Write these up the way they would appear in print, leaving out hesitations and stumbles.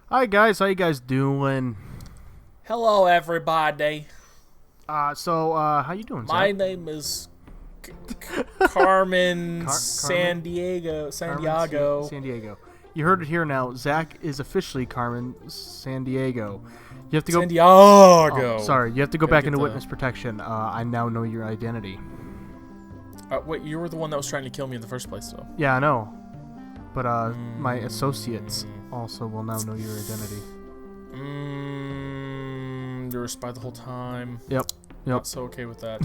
Hi guys, how you guys doing? Hello, everybody. How you doing, My Zach? name is Carmen Carmen? San Diego. Carmen San Diego. You heard it here now. Zach is officially Carmen San Diego. You have to go. San Diego. Oh, sorry, you have to go Gotta back get into the- witness protection. I now know your identity. Wait, you were the one that was trying to kill me in the first place, though. Yeah, I know. But my associates also will now know your identity. You were a spy the whole time. Yep. Not so okay with that.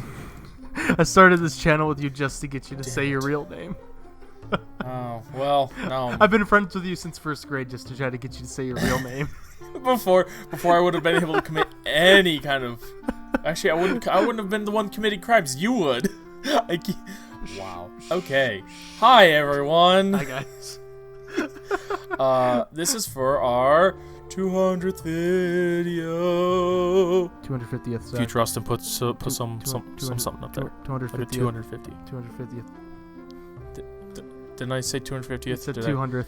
I started this channel with you just to get you to say your it. real name. Oh well, no. I've been friends with you since first grade just to try to get you to say your real name. before I would have been able to commit any kind of. Actually, I wouldn't have been the one committing crimes. You would. Wow. Okay. Hi everyone. Hi guys. This is for our 200th video. 250th. If Zach. you trust and put something up there. 250th. Like a 250. 250th. Didn't I say 250th? It's the Did I? 200th.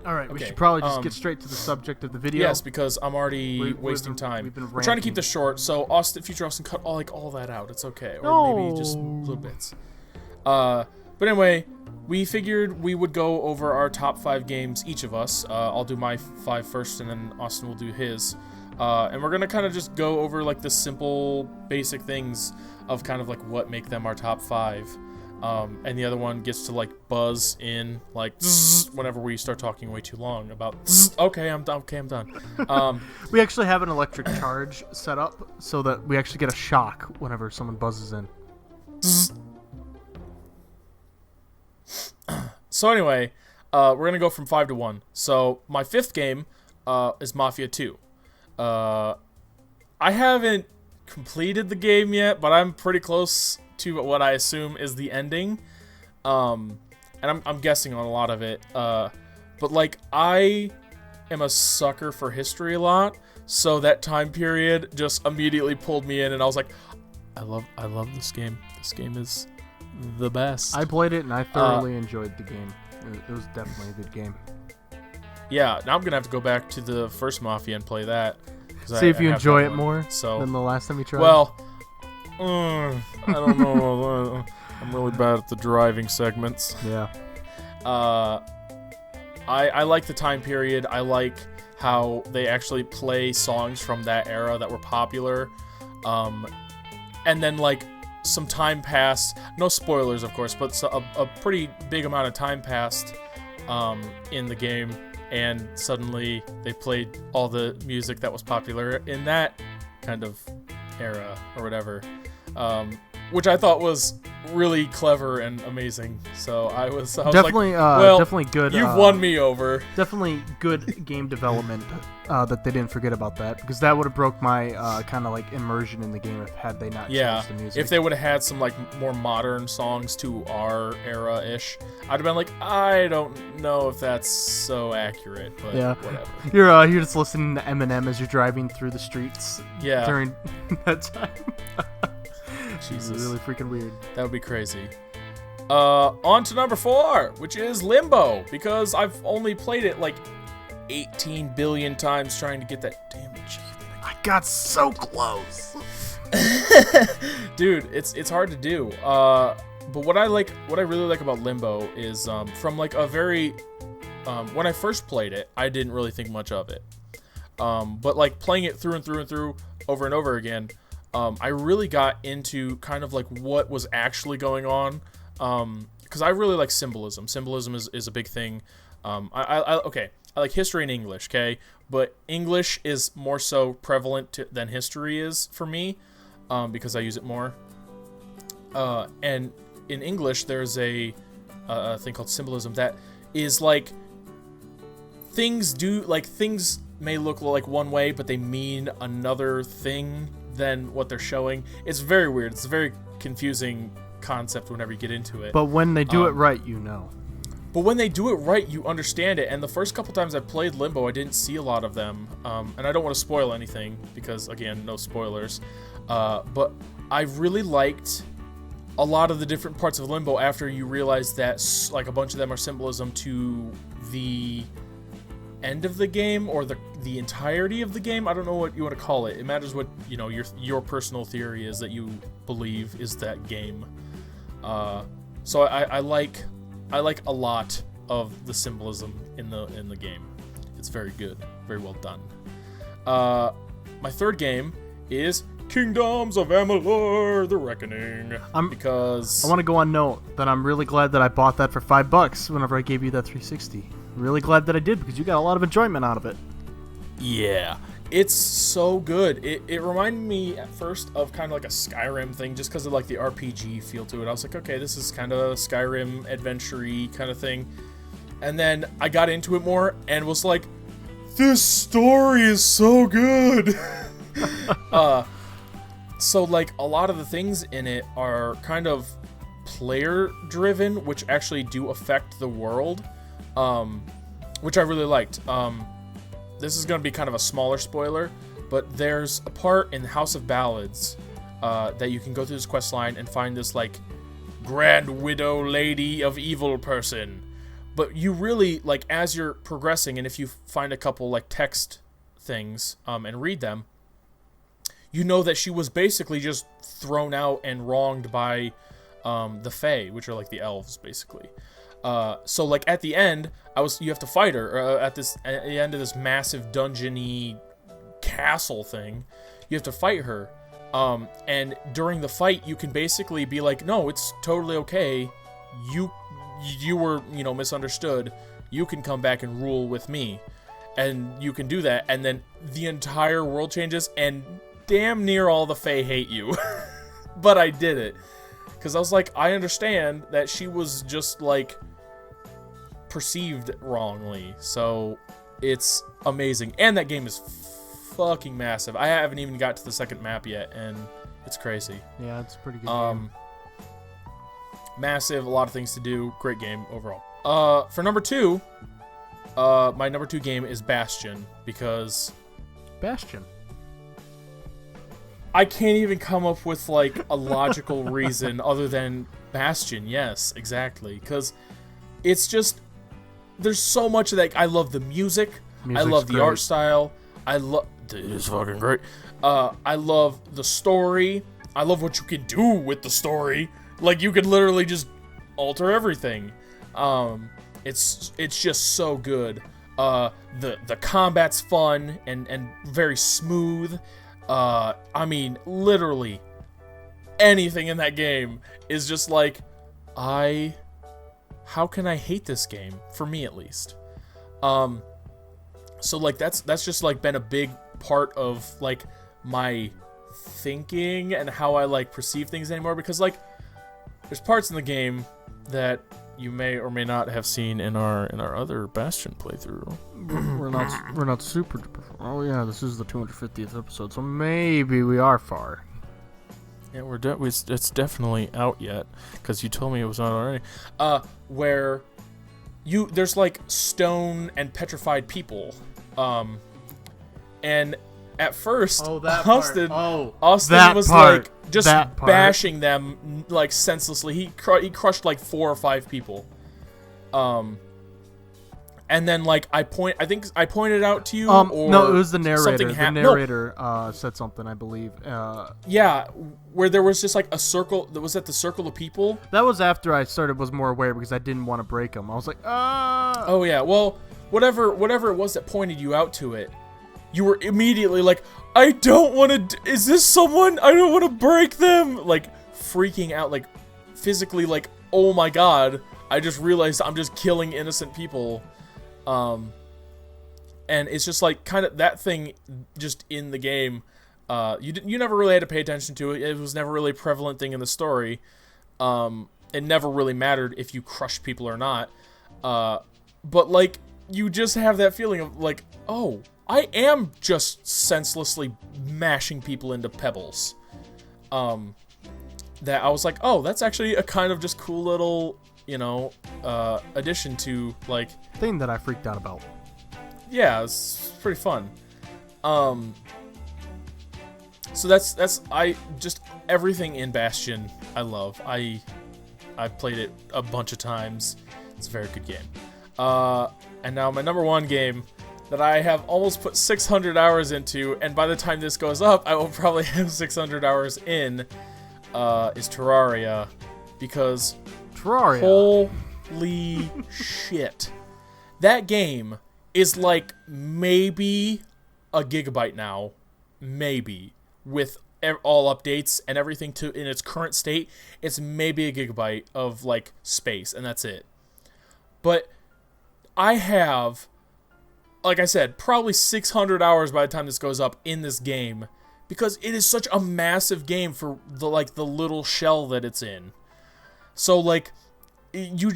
All right, we Okay, should probably just get straight to the subject of the video. Yes, because I'm already We've wasting been- time. we've been We're trying to keep ranting. this short, so future Austin, cut all that out. It's okay, or maybe just No. little bits. But anyway, we figured we would go over our top 5 games, each of us. I'll do my 5 first, and then Austin will do his. And we're gonna kind of just go over like the simple, basic things of kind of like what make them our top 5. And the other one gets to like buzz in like whenever we start talking way too long about. Okay, I'm done. Okay, I'm done. We actually have an electric charge set up so that we actually get a shock whenever someone buzzes in. So anyway, we're gonna go from 5 to 1. So my 5th game is Mafia 2. I haven't completed the game yet, but I'm pretty close to what I assume is the ending. And I'm guessing on a lot of it. But like I am a sucker for history a lot, so that time period just immediately pulled me in, and I was like, I love this game. This game is the best. I played it and I thoroughly enjoyed the game. It was definitely a good game. Yeah, now I'm gonna have to go back to the first Mafia and play that. See if you have enjoy that it one. more So, than the last time you tried. well, I don't know. I'm really bad at the driving segments. yeah. I like the time period. I like how they actually play songs from that era that were popular. And then like some time passed. No spoilers, of course, but a pretty big amount of time passed in the game. And suddenly they played all the music that was popular in that kind of era or whatever, which I thought was really clever and amazing. So I was Definitely, like, well, definitely good. you've won me over. Definitely good game development that they didn't forget about that, because that would have broke my kind of like immersion in the game had they not Yeah, changed the music. if they would have had some like more modern songs to our era-ish, I'd have been like, I don't know if that's so accurate, but Yeah. whatever. You're just listening to Eminem as you're driving through the streets Yeah, during that time. Jesus. It's really freaking weird. That would be crazy. On to number 4, which is Limbo, because I've only played it like 18 billion times trying to get that damn achievement. I got so close. Dude, it's hard to do. But what I really like about Limbo is from like a very when I first played it, I didn't really think much of it. But like playing it through and through and through over and over again, I really got into kind of like what was actually going on. Because I really like symbolism. Symbolism is a big thing. I like history and English, okay? But English is more so prevalent than history is for me, because I use it more. And in English, there's a thing called symbolism that is like things may look like one way, but they mean another thing than what they're showing. It's very weird. It's a very confusing concept whenever you get into it. But when they do it right, you know. But when they do it right, you understand it. And the first couple times I played Limbo, I didn't see a lot of them. And I don't want to spoil anything because, again, no spoilers. But I really liked a lot of the different parts of Limbo after you realize that like a bunch of them are symbolism to the end of the game or the entirety of the game. I don't know what you want to call it. It matters what, you know, your personal theory is that you believe is that game. So I like a lot of the symbolism in the game. It's very good, very well done. My third game is Kingdoms of Amalur: The Reckoning. Because I want to go on note that I'm really glad that I bought that for $5 whenever I gave you that 360. Really glad that I did, because you got a lot of enjoyment out of it. yeah, it's so good. It reminded me at first of kind of like a Skyrim thing, just because of like the RPG feel to it. I was like, okay, this is kind of a Skyrim adventure-y kind of thing. And then I got into it more and was like, this story is so good. So like a lot of the things in it are kind of player driven, which actually do affect the world, which I really liked. This is going to be kind of a smaller spoiler, but there's a part in House of Ballads that you can go through this quest line and find this like Grand Widow Lady of Evil person. But you really, like, as you're progressing, and if you find a couple like text things and read them, you know that she was basically just thrown out and wronged by the Fae, which are like the elves, basically. So like at the end, you have to fight her at the end of this massive dungeon-y castle thing. You have to fight her, and during the fight, you can basically be like, "No, it's totally okay. You were, you know, misunderstood. You can come back and rule with me," and you can do that, and then the entire world changes, and damn near all the Fae hate you. But I did it because I was like, I understand that she was just like perceived wrongly. So it's amazing, and that game is fucking massive. I haven't even got to the second map yet, and it's crazy. Yeah, it's a pretty good game. Massive, a lot of things to do. Great game overall. For number 2, my number 2 game is Bastion, because Bastion. I can't even come up with like a logical reason other than Bastion. Yes, exactly. Because it's just, there's so much of that. I love the music. I love the art style. It's fucking great. I love the story. I love what you can do with the story. Like, you could literally just alter everything. It's just so good. The combat's fun and very smooth. I mean, literally anything in that game is just like, how can I hate this game? For me, at least. So like that's just like been a big part of like my thinking and how I like perceive things anymore, because like there's parts in the game that you may or may not have seen in our other Bastion playthrough. We're not super. Oh yeah, this is the 250th episode, so maybe we are far. Yeah, it's definitely out yet, because you told me it was out already. Where there's like stone and petrified people, and at first, Austin was like just bashing them like senselessly. He crushed like 4 or 5 people. And then like I think I pointed out to you. No, it was the narrator. The narrator said something, I believe. Yeah, where there was just like a circle. Was that the circle of people? That was after I was more aware, because I didn't want to break them. I was like, Oh yeah, well, whatever it was that pointed you out to it, you were immediately like, I don't want to. Is this someone? I don't want to break them. Like freaking out, like physically, like, oh my god, I just realized I'm just killing innocent people. And it's just like kind of that thing just in the game. You never really had to pay attention to it. It was never really a prevalent thing in the story. It never really mattered if you crushed people or not. But like you just have that feeling of like, oh, I am just senselessly mashing people into pebbles. That I was like, oh, that's actually a kind of just cool little, you know, addition to like thing that I freaked out about. Yeah, it's pretty fun. So that's everything in Bastion I love. I've played it a bunch of times. It's a very good game. And now my number 1 game, that I have almost put 600 hours into, and by the time this goes up, I will probably have 600 hours in, is Terraria. Because, Terraria. holy shit. That game is like maybe a gigabyte now. Maybe. With all updates and everything in its current state, it's maybe a gigabyte of, like, space, and that's it. But I have, like I said, probably 600 hours by the time this goes up in this game, because it is such a massive game for the little shell that it's in. So, like, do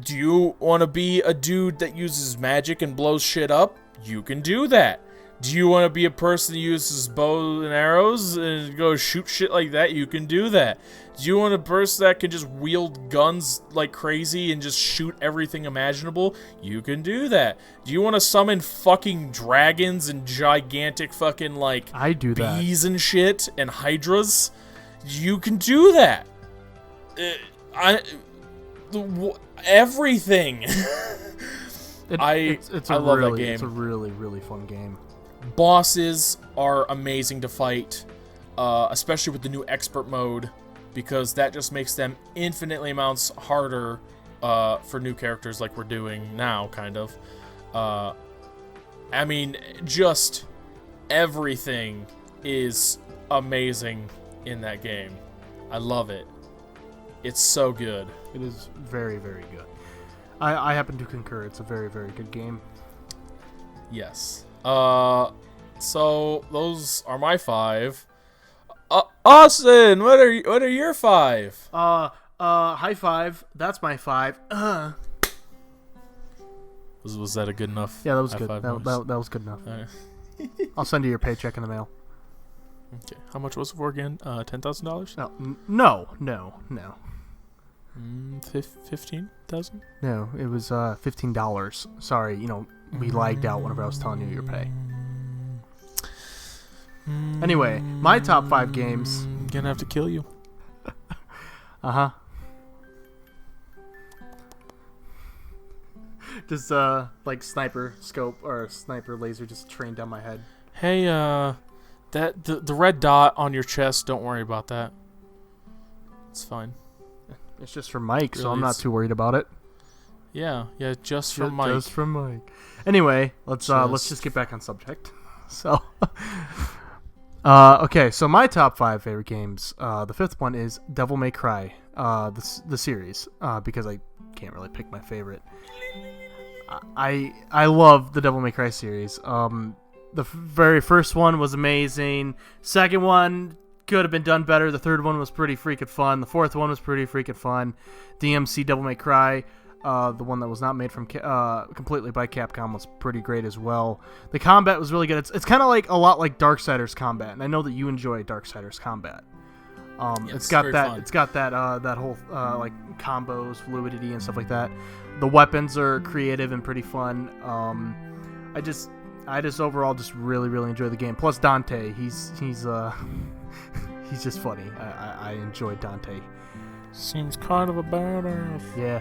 you want to be a dude that uses magic and blows shit up? You can do that. Do you want to be a person that uses bows and arrows and go shoot shit like that? You can do that. Do you want a person that can just wield guns like crazy and just shoot everything imaginable? You can do that. Do you want to summon fucking dragons and gigantic fucking, like, I do that. bees and shit and hydras? You can do that. Everything. I love that game. It's a really, really fun game. Bosses are amazing to fight, especially with the new expert mode, because that just makes them infinitely amounts harder for new characters like we're doing now, kind of. I mean, just everything is amazing in that game. I love it. It's so good. It is very, very good. I happen to concur. It's a very, very good game. Yes. So those are my 5. Austin, what are your 5? High five. That's my 5. Was that a good enough? Yeah, that was high good. five That noise? was good enough. Alright. I'll send you your paycheck in the mail. Okay. How much was it for again? $10,000? No. 15,000? No, it was $15. Sorry, we lagged out whenever I was telling you your pay. Anyway, my top 5 games. Gonna have to kill you. Uh-huh. Just like sniper scope or sniper laser just trained down my head. Hey, the red dot on your chest, don't worry about that. It's fine. It's just for Mike, so Really, I'm not it's- too worried about it. Yeah, just from Mike. Just from Mike. Anyway, let's just get back on subject. So, okay, so my top 5 favorite games. The 5th one is Devil May Cry, the series, because I can't really pick my favorite. I love the Devil May Cry series. The very first one was amazing. Second one could have been done better. The third one was pretty freaking fun. The fourth one was pretty freaking fun. DMC Devil May Cry, the one that was not made from completely by Capcom, was pretty great as well. The combat was really good. It's kind of like a lot like Darksiders combat, and I know that you enjoy Darksiders combat. It's got that. Fun. It's got that. That whole like combos, fluidity, and stuff like that. The weapons are creative and pretty fun. I just overall just really, really enjoy the game. Plus Dante, he's he's just funny. I enjoy Dante. Seems kind of a badass. Yeah.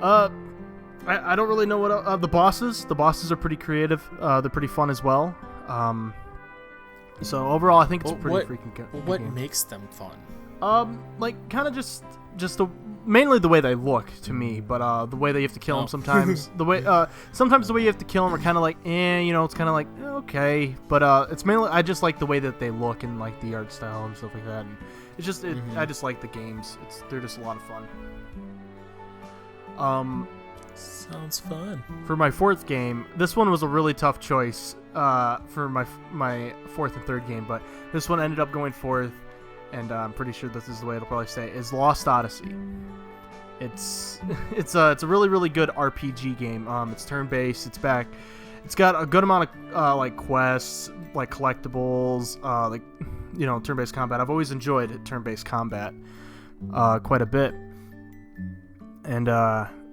I don't really know what the bosses. The bosses are pretty creative. They're pretty fun as well. So overall, I think it's a pretty freaking good What game. makes them fun? Like kind of just mainly the way they look to me, but the way that you have to kill them sometimes. Sometimes the way you have to kill them are kind of like, it's kind of like okay, but it's mainly I just like the way that they look and like the art style and stuff like that. And it's just I just like the games. They're just a lot of fun. Sounds fun. For my 4th game, this one was a really tough choice for my 4th and 3rd game, but this one ended up going 4th, and I'm pretty sure this is the way it'll probably stay, is Lost Odyssey. It's a really, really good RPG game. It's turn-based. It's got a good amount of like quests, like collectibles, turn-based combat. I've always enjoyed turn-based combat quite a bit. And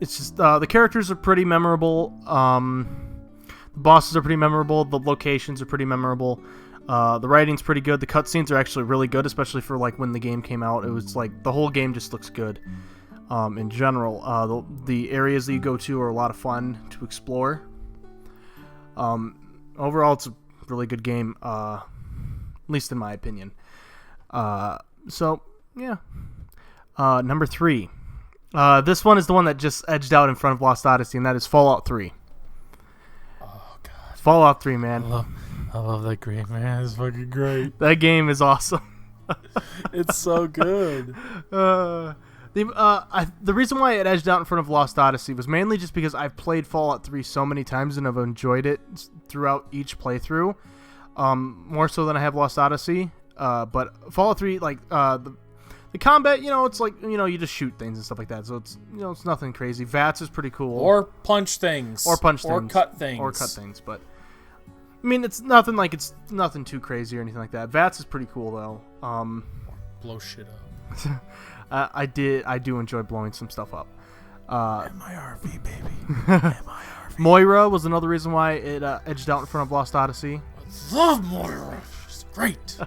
it's just the characters are pretty memorable. The bosses are pretty memorable. The locations are pretty memorable. The writing's pretty good. The cutscenes are actually really good, especially for like when the game came out. It was like the whole game just looks good. In general, the areas that you go to are a lot of fun to explore. Overall, it's a really good game, at least in my opinion. So, yeah. Number 3. This one is the one that just edged out in front of Lost Odyssey, and that is Fallout 3. Oh, God. Fallout 3, man. I love that game, man. It's fucking great. That game is awesome. It's so good. The reason why it edged out in front of Lost Odyssey was mainly just because I've played Fallout 3 so many times and I've enjoyed it throughout each playthrough, more so than I have Lost Odyssey. But Fallout 3, like, the combat, it's like, you just shoot things and stuff like that. So it's, it's nothing crazy. VATS is pretty cool. Or punch things. Or cut things. But, I mean, it's nothing too crazy or anything like that. VATS is pretty cool, though. Blow shit I up. do enjoy blowing some stuff up. MIRV, baby. MIRV. Moira was another reason why it edged out in front of Lost Odyssey. I love Moira. She's great.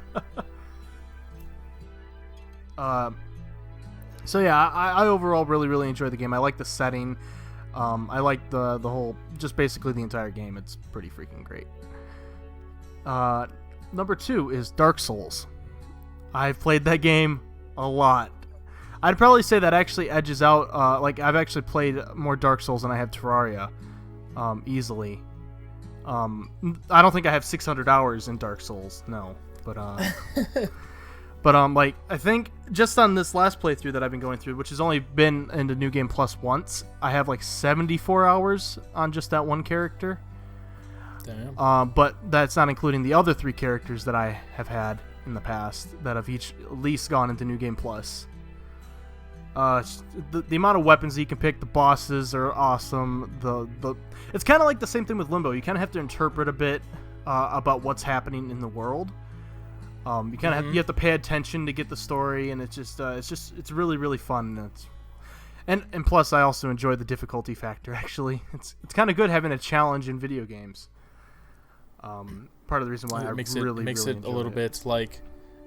So yeah, I overall really enjoy the game. I like the setting. I like the whole, just basically the entire game. It's pretty freaking great. Number 2 is Dark Souls. I've played that game a lot. I'd probably say that actually edges out. Like, I've actually played more Dark Souls than I have Terraria, easily. I don't think I have 600 hours in Dark Souls. No, but like, I think just on this last playthrough that I've been going through, which has only been into New Game Plus once, I have like 74 hours on just that one character. Damn. But that's not including the other 3 characters that I have had in the past that have each at least gone into New Game Plus. The amount of weapons that you can pick, the bosses are awesome. It's kind of like the same thing with Limbo. You kind of have to interpret a bit about what's happening in the world. You kind of you have to pay attention to get the story, and it's really fun. And plus, I also enjoy the difficulty factor. Actually, it's kind of good having a challenge in video games. Part of the reason why it makes really it enjoy a little bit like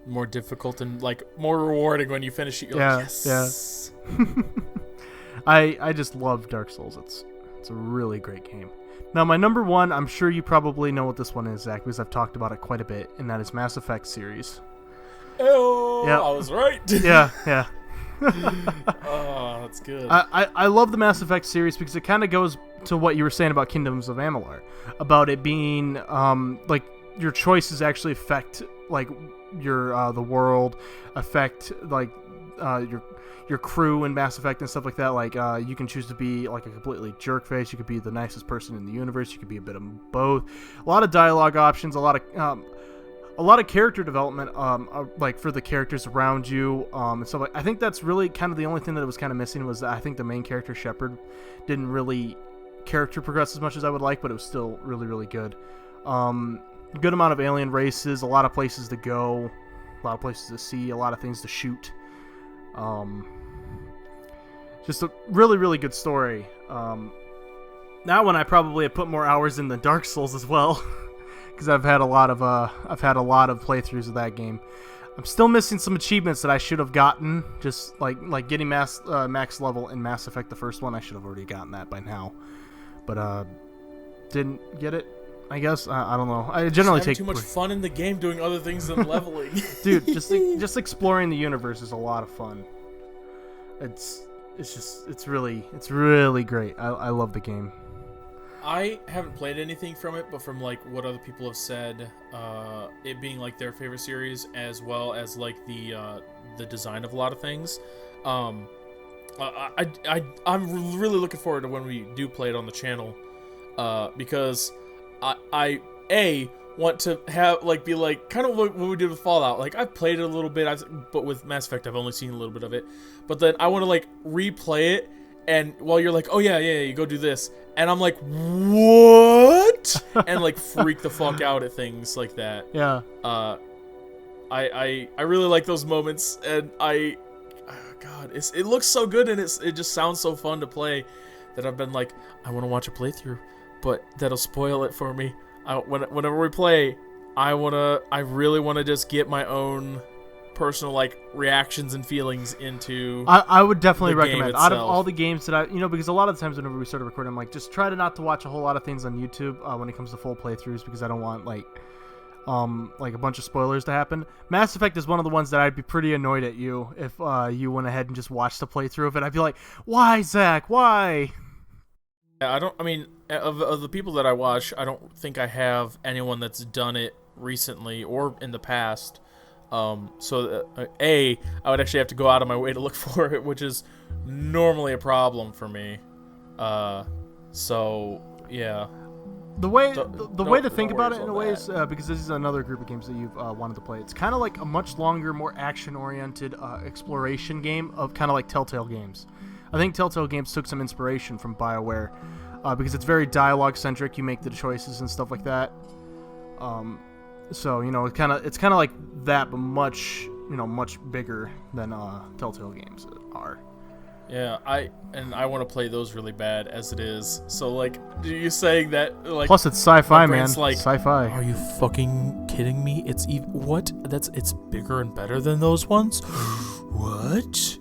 more difficult and like more rewarding when you finish it. You're like, yes. Yeah. I just love Dark Souls. It's a really great game. Now, my number 1, I'm sure you probably know what this one is, Zach, because I've talked about it quite a bit, and that is Mass Effect series. Oh, yep. I was right. Yeah. Oh, that's good. I love the Mass Effect series because it kind of goes to what you were saying about Kingdoms of Amalur, about it being like your choices actually affect like your the world, affect like your crew in Mass Effect and stuff like that. Like you can choose to be like a completely jerk face. You could be the nicest person in the universe. You could be a bit of both. A lot of dialogue options. A lot of character development, like for the characters around you, and stuff like. I think that's really kind of the only thing that was kind of missing was that I think the main character Shepard didn't really character progress as much as I would like, but it was still really good. Good amount of alien races, a lot of places to go, a lot of places to see, a lot of things to shoot. Just a really good story. That one I probably have put more hours in than Dark Souls as well. Because I've had a lot of playthroughs of that game. I'm still missing some achievements that I should have gotten. Just like getting max level in Mass Effect, the first one. I should have already gotten that by now, but didn't get it. I guess I don't know. I generally take too much fun in the game doing other things than leveling. Dude, just exploring the universe is a lot of fun. It's really great. I love the game. I haven't played anything from it, but from like what other people have said, it being like their favorite series, as well as like the design of a lot of things. I'm really looking forward to when we do play it on the channel, because I want to have like be like kind of what we did with Fallout. Like I've played it a little bit, but with Mass Effect I've only seen a little bit of it. But then I want to like replay it. And while you're like, oh yeah, you go do this, and I'm like, what? And like freak the fuck out at things like that. Yeah. I really like those moments, and God, it looks so good, and it just sounds so fun to play, that I've been like, I want to watch a playthrough, but that'll spoil it for me. Whenever we play, I really want to just get my own personal like reactions and feelings into. I would definitely the game recommend out of itself. all the games that because a lot of the times whenever we started recording, I'm like, just try to not to watch a whole lot of things on YouTube when it comes to full playthroughs because I don't want like a bunch of spoilers to happen. Mass Effect is one of the ones that I'd be pretty annoyed at you if you went ahead and just watched the playthrough of it. I'd be like, why, Zach? Why? Yeah, I mean, of the people that I watch, I don't think I have anyone that's done it recently or in the past. So I would actually have to go out of my way to look for it, which is normally a problem for me. So yeah. The way to think no about it worries in a on way that. is because this is another group of games that you've wanted to play. It's kind of like a much longer, more action-oriented exploration game of kind of like Telltale games. I think Telltale games took some inspiration from BioWare because it's very dialogue-centric. You make the choices and stuff like that. So it's kind of like that, but much bigger than Telltale games are. Yeah, I want to play those really bad as it is. So like, you saying that like Plus, it's sci-fi, my man. brain's like, Sci-fi. Are you fucking kidding me? It's what? It's bigger and better than those ones. What?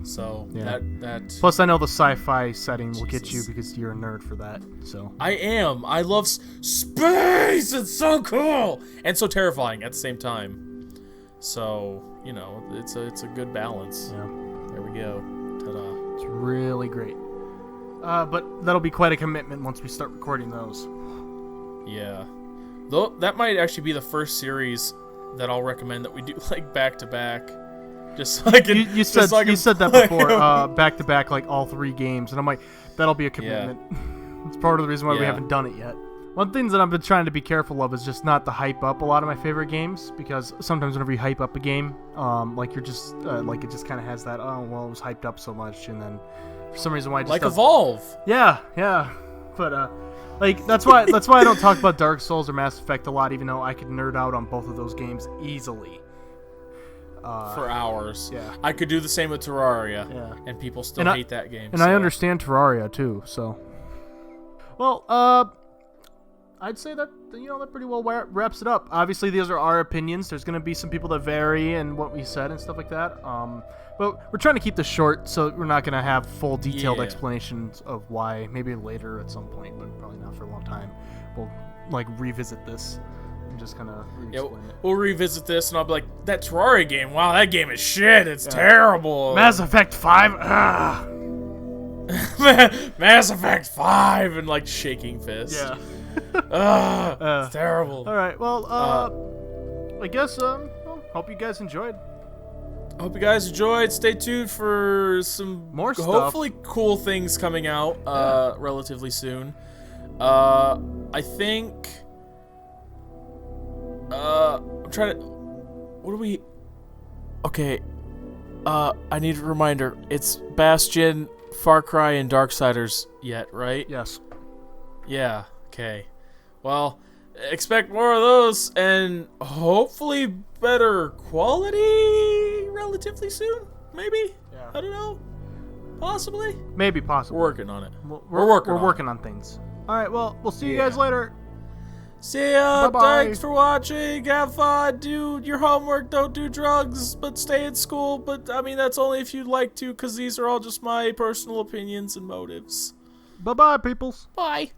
So Yeah. that. Plus, I know the sci-fi setting will get you Jesus. because you're a nerd for that. So I am. I love space. It's so cool and so terrifying at the same time. So it's a good balance. yeah, There we go. Ta-da. it's really great. But that'll be quite a commitment once we start recording those. Yeah. Though that might actually be the first series that I'll recommend that we do like back to back. Just so I can. You said that play before, them. back to back, like all 3 games, and I'm like, that'll be a commitment. It's part of the reason why we Yeah. haven't done it yet. One thing that I've been trying to be careful of is just not to hype up a lot of my favorite games, because sometimes whenever you hype up a game, like you're just like it just kind of has that it was hyped up so much, and then for some reason why it just Like doesn't- Evolve. Yeah, but like that's why I don't talk about Dark Souls or Mass Effect a lot, even though I could nerd out on both of those games easily. For hours. Yeah. I could do the same with Terraria. Yeah. And people still And I- hate that game. And so. I understand Terraria too, so. Well, I'd say that that pretty well wraps it up. Obviously, these are our opinions. There's gonna be some people that vary in what we said and stuff like that. But we're trying to keep this short, so we're not gonna have full detailed Yeah. explanations of why. Maybe later at some point, but probably not for a long time. We'll like revisit this and just kind of Yeah, re-explain it. we'll revisit this and I'll be like, that Terraria game, wow, that game is shit. It's terrible. Mass Effect 5. Ugh. Mass Effect 5 and like shaking fist. Yeah. Ugh, it's terrible. All right. Well, I guess hope you guys enjoyed. I hope you guys enjoyed. Stay tuned for some More stuff. hopefully cool things coming out relatively soon. I think I'm trying to what do we Okay. I need a reminder. It's Bastion, Far Cry, and Darksiders yet, right? Yes. Yeah. Okay. Well, expect more of those and hopefully better quality relatively soon. Maybe. Yeah. I don't know. Possibly. Maybe, We're possibly. working on it. We're working We're on working on things. All right. Well, we'll see you guys Yeah. later. See ya. Bye-bye. Thanks for watching. Have fun. Do your homework. Don't do drugs, but stay in school. But I mean, that's only if you'd like to, because these are all just my personal opinions and motives. Bye-bye, peoples. Bye.